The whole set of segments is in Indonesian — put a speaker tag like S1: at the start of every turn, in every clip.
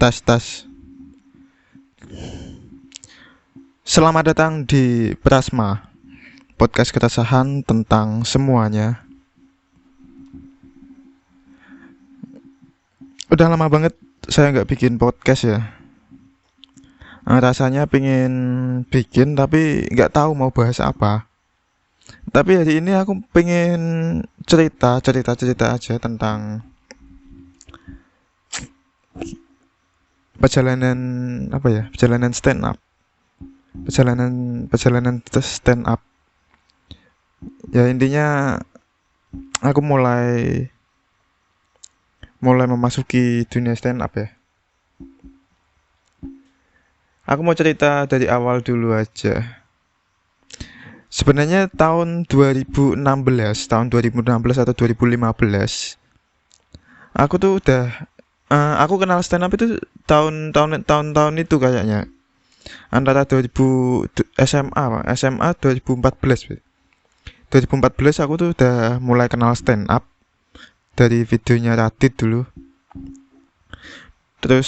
S1: Tes tes. Selamat datang di Prasma, podcast keresahan tentang semuanya. Udah lama banget saya nggak bikin podcast ya. Rasanya pengen bikin tapi nggak tahu mau bahas apa. Tapi hari ini aku pengen cerita aja tentang perjalanan perjalanan stand up. Perjalanan stand up. Ya intinya aku mulai memasuki dunia stand up ya. Aku mau cerita dari awal dulu aja. Sebenarnya tahun 2016 atau 2015, aku tuh udah aku kenal stand up itu tahun-tahun itu kayaknya. Antara 2000 SMA 2014. 2014 aku tuh udah mulai kenal stand up dari videonya Radit dulu. Terus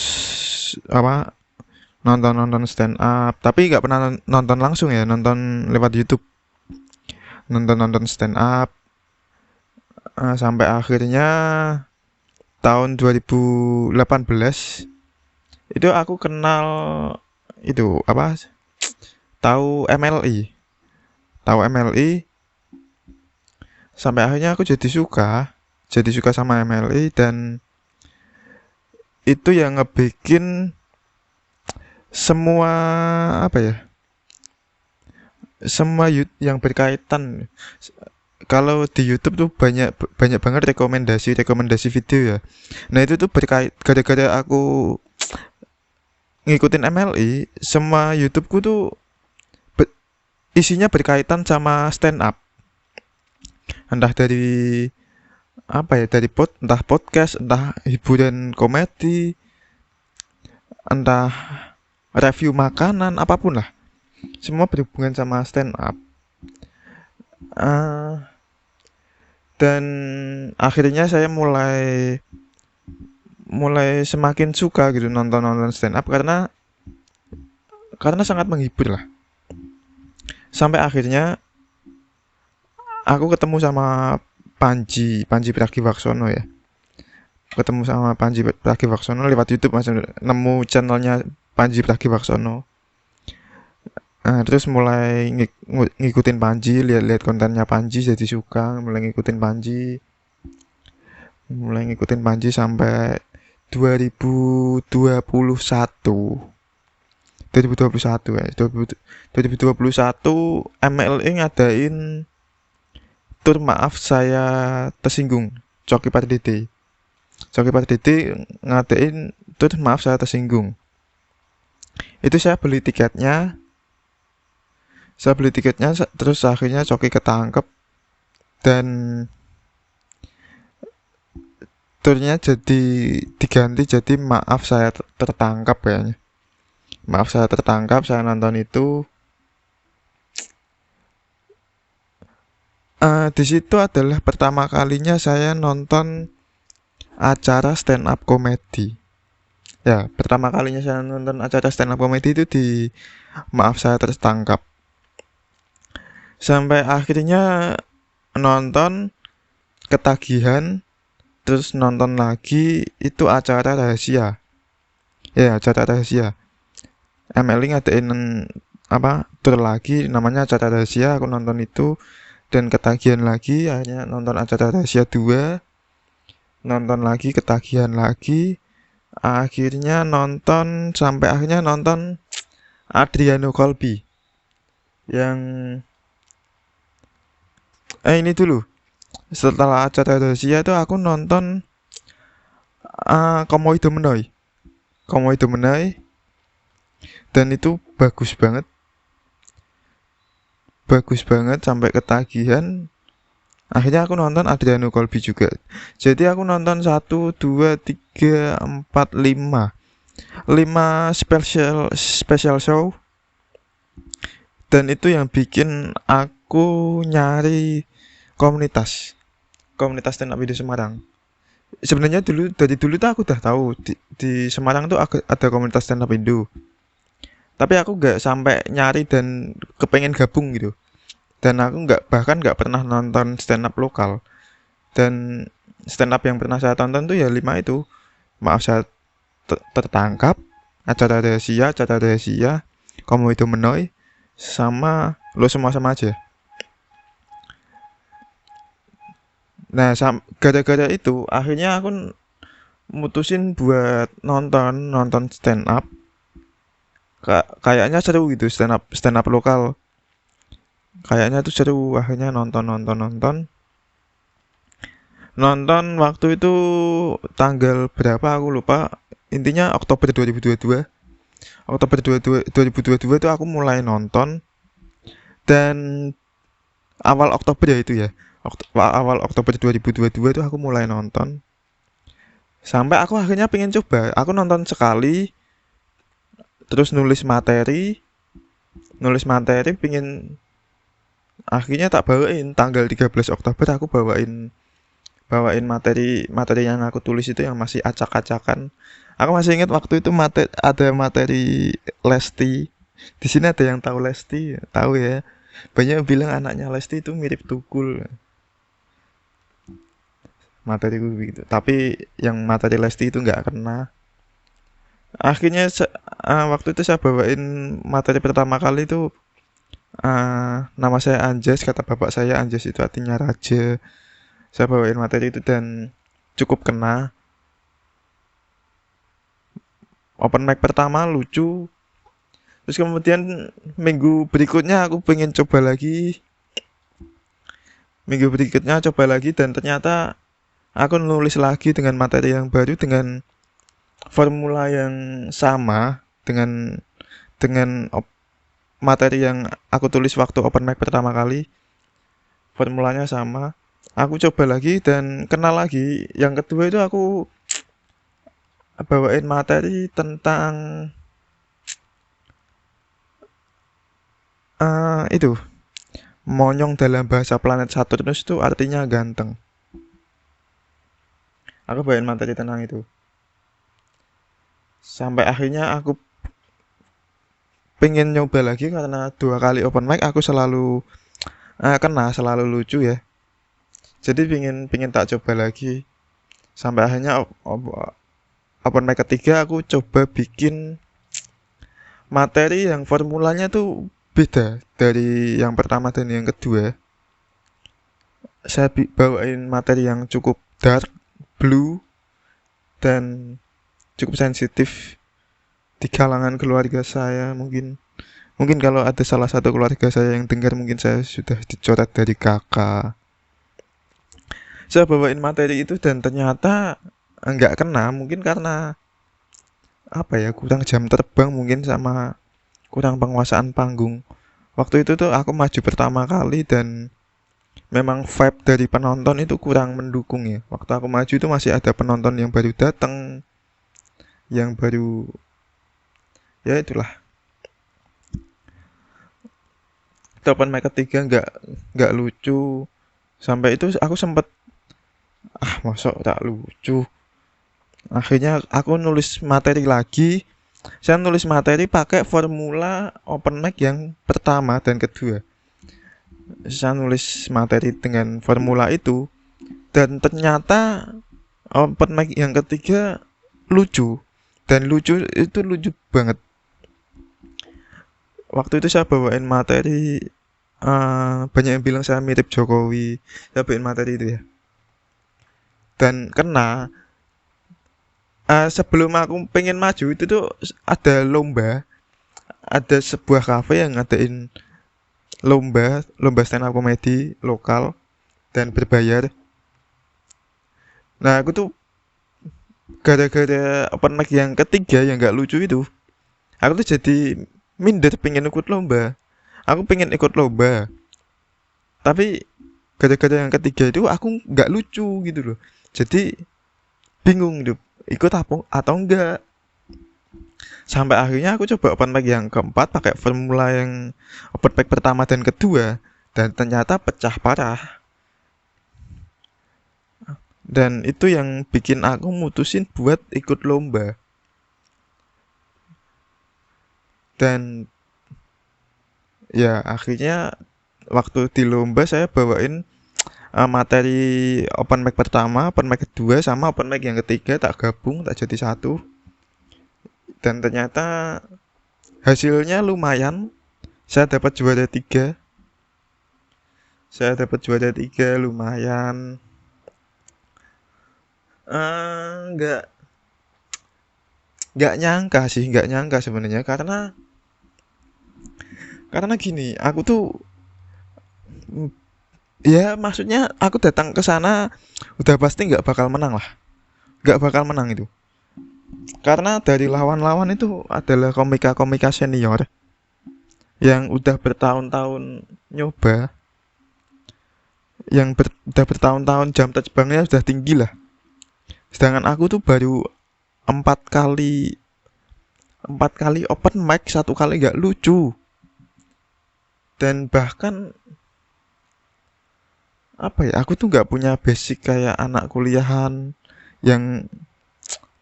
S1: nonton stand up, tapi nggak pernah nonton langsung ya, nonton lewat YouTube. Nonton stand up sampai akhirnya tahun 2018 itu aku kenal itu tahu MLI sampai akhirnya aku jadi suka sama MLI, dan itu yang ngebikin semua semua yang berkaitan. Kalau di YouTube tuh banyak banget rekomendasi video ya. Nah itu tuh gara-gara aku ngikutin MLI, semua YouTubeku tuh isinya berkaitan sama stand up. Entah dari entah podcast, entah hiburan komedi, entah review makanan, apapun lah. Semua berhubungan sama stand up. Dan akhirnya saya mulai semakin suka gitu nonton stand up karena sangat menghibur lah. Sampai akhirnya aku ketemu sama Panji Pragiwaksono ya. Ketemu sama Panji Pragiwaksono lewat YouTube, Mas, nemu channelnya Panji Pragiwaksono. Terus mulai ngikutin Panji, lihat kontennya Panji, jadi suka, mulai ngikutin Panji sampai 2021 ya. 2021 MLI ngadain tur maaf saya tersinggung. Coki Pardede ngadain tur maaf saya tersinggung. Itu saya beli tiketnya, terus akhirnya Coki ketangkep dan turnya jadi diganti jadi maaf saya tertangkap kayaknya. Maaf saya tertangkap, saya nonton itu. Di situ adalah pertama kalinya saya nonton acara stand up komedi. Ya, pertama kalinya saya nonton acara stand up komedi itu di Maaf Saya Tertangkap. Sampai akhirnya nonton ketagihan, terus nonton lagi itu acara rahasia. Ya, acara rahasia. MLI ngadain tur lagi namanya acara rahasia, aku nonton itu dan ketagihan lagi, akhirnya nonton acara rahasia 2, nonton lagi ketagihan lagi, sampai akhirnya nonton Adriano Colby yang ini dulu. Setelah acara rahasia itu aku nonton Komo Ido Menai, dan itu bagus banget sampai ketagihan. Akhirnya aku nonton Adriano Colby juga. Jadi aku nonton 1, 2, 3, 4, 5 special show. Dan itu yang bikin aku nyari komunitas stand up di Semarang. Sebenarnya dari dulu tuh aku udah tahu di Semarang tuh ada komunitas stand up Indo. Tapi aku nggak sampai nyari dan kepengen gabung gitu. Dan aku bahkan nggak pernah nonton stand up lokal. Dan stand up yang pernah saya tonton tuh ya 5 itu. Maaf saya tertangkap, acara rahasia, kamu itu menoi, sama lo semua sama aja. Nah, gara-gara itu akhirnya aku mutusin buat nonton stand up. Kayaknya seru gitu, stand up lokal. Kayaknya tuh seru, akhirnya nonton waktu itu tanggal berapa aku lupa. Intinya Oktober 2022. Oktober 2022 itu aku mulai nonton, dan awal Oktober ya itu ya. Awal Oktober 2022 itu aku mulai nonton. Sampai aku akhirnya pengen coba. Aku nonton sekali, terus nulis materi pengen, akhirnya tak bawain tanggal 13 Oktober aku bawain bawain materi materi yang aku tulis itu yang masih acak-acakan. Aku masih ingat waktu itu ada materi Lesti. Di sini ada yang tahu Lesti, tahu ya. Banyak yang bilang anaknya Lesti itu mirip Tukul. Materiku gitu. Tapi yang materi Lesti itu nggak kena. Akhirnya waktu itu saya bawain materi pertama kali itu, nama saya Anjas, kata bapak saya Anjas itu artinya raja. Saya bawain materi itu dan cukup kena. Open mic pertama lucu, terus kemudian minggu berikutnya aku pengen coba lagi, dan ternyata aku nulis lagi dengan materi yang baru, dengan formula yang sama, dengan materi yang aku tulis waktu open mic pertama kali. Formulanya sama, aku coba lagi dan kenal lagi. Yang kedua itu aku bawain materi tentang itu, monyong dalam bahasa planet Saturnus itu artinya ganteng. Aku bawain materi tentang itu. Sampai akhirnya aku pengen nyoba lagi karena 2 kali open mic aku selalu kena, selalu lucu ya. Jadi pengen tak coba lagi. Sampai akhirnya open mic ketiga aku coba bikin materi yang formulanya tuh beda dari yang pertama dan yang kedua. Saya bawain materi yang cukup dark, blue, dan cukup sensitif di kalangan keluarga saya. Mungkin kalau ada salah satu keluarga saya yang dengar, mungkin saya sudah dicoret dari kakak. Saya bawain materi itu dan ternyata nggak kena, mungkin karena apa ya, kurang jam terbang mungkin, sama kurang penguasaan panggung. Waktu itu tuh aku maju pertama kali dan memang vibe dari penonton itu kurang mendukung ya. Waktu aku maju itu masih ada penonton yang baru datang, yang baru, ya itulah. Open mic ketiga nggak lucu. Sampai itu aku sempet, masuk tak lucu. Akhirnya aku nulis materi lagi. Saya nulis materi pakai formula open mic yang pertama dan kedua. Saya nulis materi dengan formula itu, dan ternyata open mic yang ketiga lucu, dan lucu itu lucu banget. Waktu itu saya bawain materi, banyak yang bilang saya mirip Jokowi. Saya bawain materi itu ya, dan kena. Sebelum aku pengen maju itu tuh ada lomba, ada sebuah cafe yang ngadain lomba stand up komedi lokal dan berbayar. Nah, aku tuh gara-gara open mic yang ketiga yang nggak lucu itu, aku tuh jadi minder pengen ikut lomba. Aku pengen ikut lomba, tapi gara-gara yang ketiga itu aku nggak lucu gitu loh. Jadi bingung gitu, ikut apa atau enggak. Sampai akhirnya aku coba open mic yang keempat pakai formula yang open mic pertama dan kedua, dan ternyata pecah parah. Dan itu yang bikin aku mutusin buat ikut lomba. Dan ya akhirnya waktu di lomba saya bawain materi open mic pertama, open mic kedua, sama open mic yang ketiga, tak gabung, tak jadi satu. Dan ternyata hasilnya lumayan. Saya dapat juara tiga. Lumayan. Nggak nggak nyangka sebenarnya, karena gini, aku tuh ya maksudnya aku datang ke sana udah pasti nggak bakal menang itu, karena dari lawan-lawan itu adalah komika-komika senior yang udah bertahun-tahun nyoba, udah bertahun-tahun jam terbangnya sudah tinggi lah. Sedangkan aku tuh baru empat kali open mic, satu kali nggak lucu. Dan bahkan apa ya, aku tuh nggak punya basic kayak anak kuliahan yang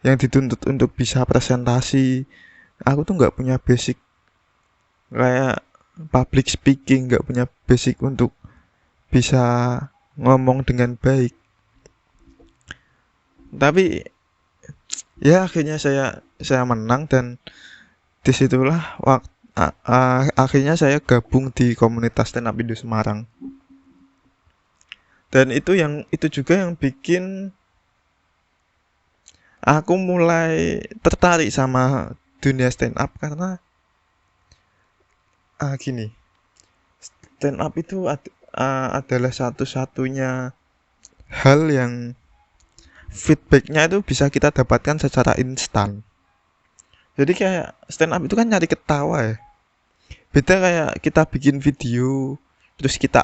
S1: dituntut untuk bisa presentasi. Aku tuh nggak punya basic kayak public speaking, nggak punya basic untuk bisa ngomong dengan baik. Tapi ya akhirnya saya menang, dan disitulah akhirnya saya gabung di komunitas stand up Indo Semarang. Dan itu juga yang bikin aku mulai tertarik sama dunia stand up, karena gini, stand up itu adalah satu-satunya hal yang feedbacknya itu bisa kita dapatkan secara instan. Jadi kayak stand up itu kan nyari ketawa ya. Beda kayak kita bikin video terus kita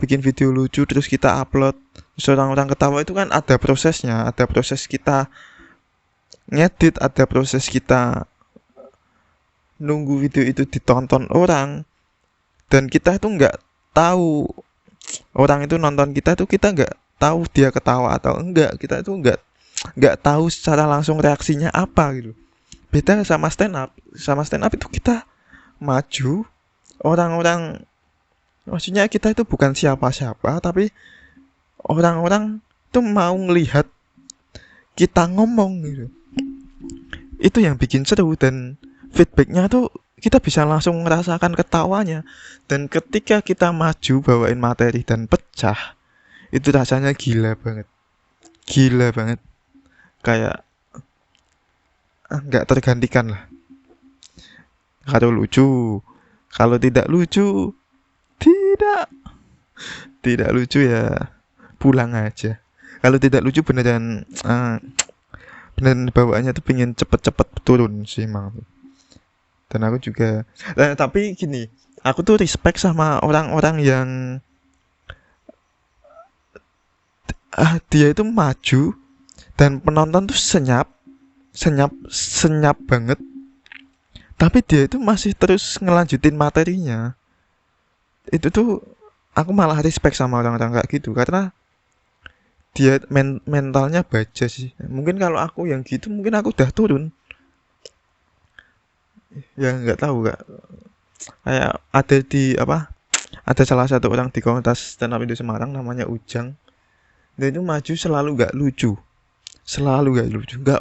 S1: bikin video lucu terus kita upload, terus orang-orang ketawa, itu kan ada prosesnya, ada proses kita ngedit, ada proses kita nunggu video itu ditonton orang, dan kita itu nggak tahu orang itu nonton kita tuh, kita nggak tahu dia ketawa atau enggak, kita itu nggak tahu secara langsung reaksinya apa gitu. Beda sama stand up itu kita maju, orang-orang, maksudnya kita itu bukan siapa-siapa, tapi orang-orang tuh mau ngelihat kita ngomong gitu. Itu yang bikin seru, dan feedbacknya tuh kita bisa langsung merasakan ketawanya. Dan ketika kita maju bawain materi dan pecah, itu rasanya gila banget, kayak nggak tergantikan lah. Kalau lucu, kalau tidak lucu, tidak lucu ya pulang aja. Kalau tidak lucu beneran bawaannya tuh pengen cepet-cepet turun sih emang. Dan aku juga tapi gini, aku tuh respect sama orang-orang yang dia itu maju dan penonton tuh senyap banget, tapi dia itu masih terus ngelanjutin materinya. Itu tuh aku malah respect sama orang-orang kayak gitu, karena dia mentalnya baja sih. Mungkin kalau aku yang gitu, mungkin aku udah turun. Ya nggak tahu, nggak kayak ada di apa, ada salah satu orang di komunitas stand up Indo Semarang namanya Ujang. Dia itu maju nggak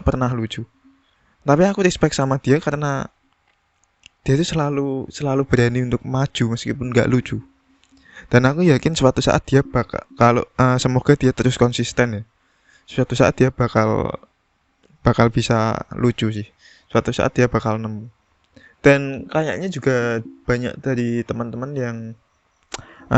S1: pernah lucu. Tapi aku respect sama dia karena dia itu selalu berani untuk maju meskipun nggak lucu. Dan aku yakin suatu saat dia bakal, kalau semoga dia terus konsisten ya, suatu saat dia bakal bisa lucu sih, suatu saat dia bakal nemu. Dan kayaknya juga banyak dari teman-teman yang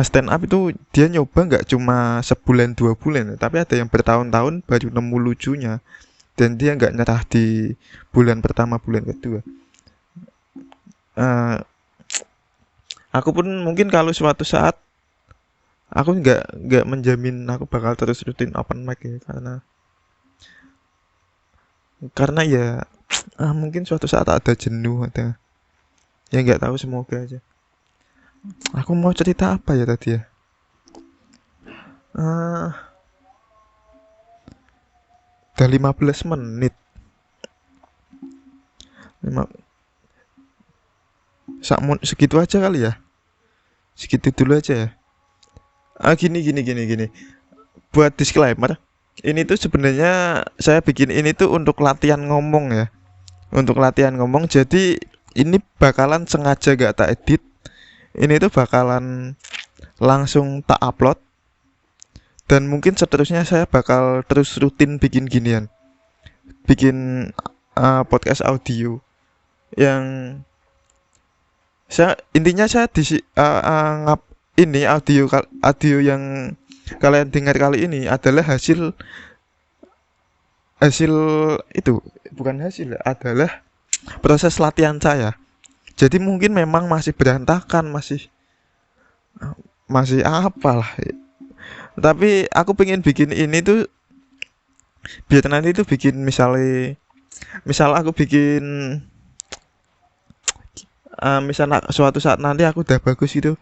S1: stand up itu dia nyoba nggak cuma sebulan 2 bulan, tapi ada yang bertahun-tahun baru nemu lucunya, dan dia nggak nyerah di bulan pertama, bulan kedua. uh, aku pun mungkin kalau suatu saat, aku nggak menjamin aku bakal terus rutin open mic ya, karena ya mungkin suatu saat ada jenuh, ada ya nggak tahu, semoga aja. Aku mau cerita apa ya tadi ya, uh, Udah 15 menit. Lima, segitu aja kali ya. Segitu dulu aja ya. Gini. Buat disclaimer, ini tuh sebenarnya saya bikin ini tuh untuk latihan ngomong ya. Untuk latihan ngomong. Jadi ini bakalan sengaja gak tak edit. Ini tuh bakalan langsung tak upload. Dan mungkin seterusnya saya bakal terus rutin bikin ginian. Bikin podcast audio yang intinya saya ini audio yang kalian dengar kali ini adalah hasil hasil itu bukan hasil, adalah proses latihan saya. Jadi mungkin memang masih berantakan, masih apalah. Tapi aku pengen bikin ini tuh biar nanti tuh bikin misal aku bikin misalnya suatu saat nanti aku udah bagus gitu.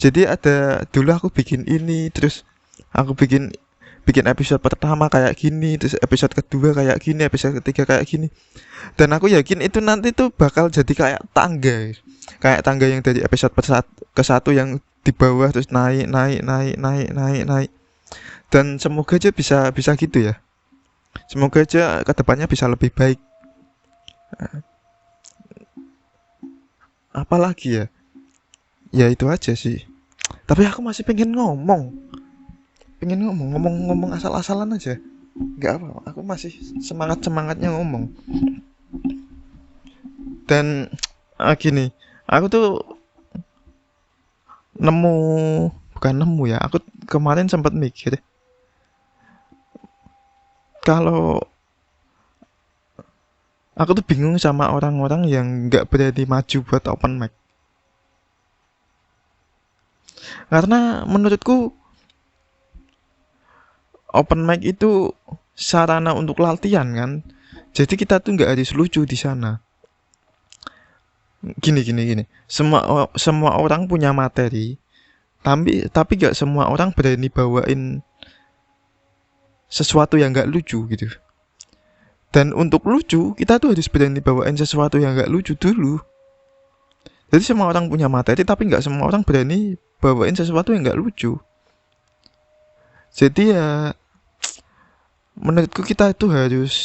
S1: Jadi ada dulu aku bikin ini, terus aku bikin bikin episode pertama kayak gini, terus episode kedua kayak gini, episode ketiga kayak gini. Dan aku yakin itu nanti tuh bakal jadi kayak tangga. Kayak tangga yang dari episode ke satu yang di bawah terus naik. Dan semoga aja bisa gitu ya. Semoga aja kedepannya bisa lebih baik. Apalagi ya? Ya itu aja sih. Tapi aku masih pengen ngomong asal-asalan aja. Nggak apa, aku masih semangatnya ngomong. Dan gini, aku tuh bukan nemu ya, aku kemarin sempat mikir kalau aku tuh bingung sama orang-orang yang nggak berani maju buat open mic. Karena menurutku open mic itu sarana untuk latihan kan. Jadi kita tuh nggak harus lucu di sana. Gini. Semua orang punya materi, tapi gak semua orang berani bawain sesuatu yang gak lucu gitu. Dan untuk lucu, kita tuh harus berani bawain sesuatu yang gak lucu dulu. Jadi semua orang punya materi, tapi gak semua orang berani bawain sesuatu yang gak lucu. Jadi ya, menurutku kita itu harus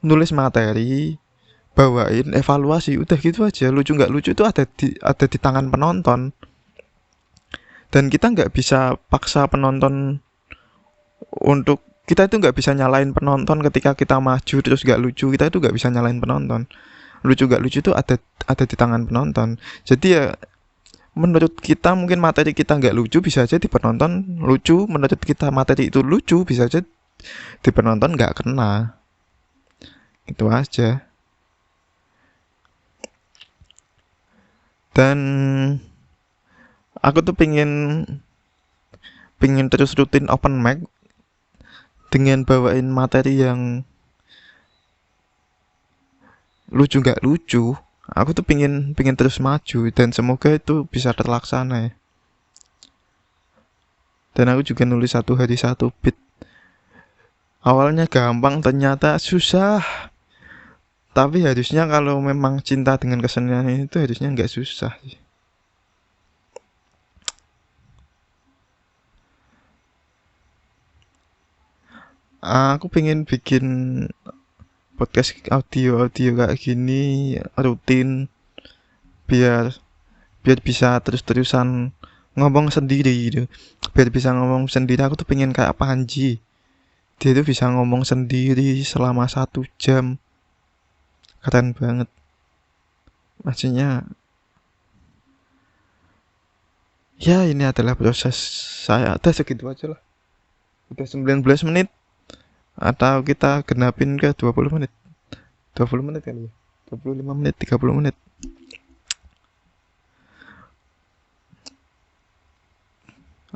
S1: nulis materi, bawain, evaluasi, udah gitu aja. Lucu nggak lucu itu ada di tangan penonton. Dan kita nggak bisa paksa penonton untuk, kita itu nggak bisa nyalain penonton ketika kita maju terus nggak lucu. Kita itu nggak bisa nyalain penonton. Lucu nggak lucu itu ada di tangan penonton. Jadi ya menurut kita mungkin materi kita nggak lucu, bisa aja di penonton lucu. Menurut kita materi itu lucu, bisa aja di penonton nggak kena. Itu aja. Dan aku tuh pengen terus rutin open mic dengan bawain materi yang lucu nggak lucu. Aku tuh pengen terus maju dan semoga itu bisa terlaksana ya. Dan aku juga nulis satu hari satu beat. Awalnya gampang, ternyata susah. Tapi harusnya kalau memang cinta dengan kesenian itu harusnya nggak susah sih. Aku pengen bikin podcast audio kayak gini rutin biar bisa terus-terusan ngomong sendiri gitu. Biar bisa ngomong sendiri, aku tuh pengen kayak Panji. Dia tuh bisa ngomong sendiri selama 1 jam. Keren banget. Maksudnya ya ini adalah proses saya. Ada segitu aja lah. Udah 19 menit. Atau kita genapin ke 20 menit. 20 menit kali ya. 25 menit, 30 menit.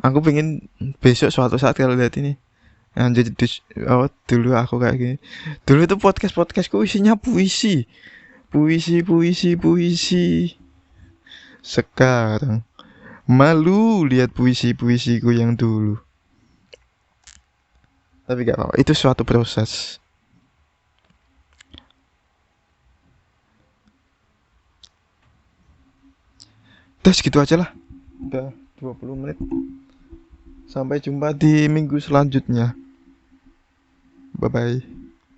S1: Aku pengen besok suatu saat kalau lihat ini jadi dulu aku kayak gini. Dulu itu podcastku isinya puisi. Sekarang malu lihat puisiku yang dulu. Tapi gak apa-apa, itu suatu proses. Udah segitu aja lah. Udah 20 menit. Sampai jumpa di minggu selanjutnya. Bye bye.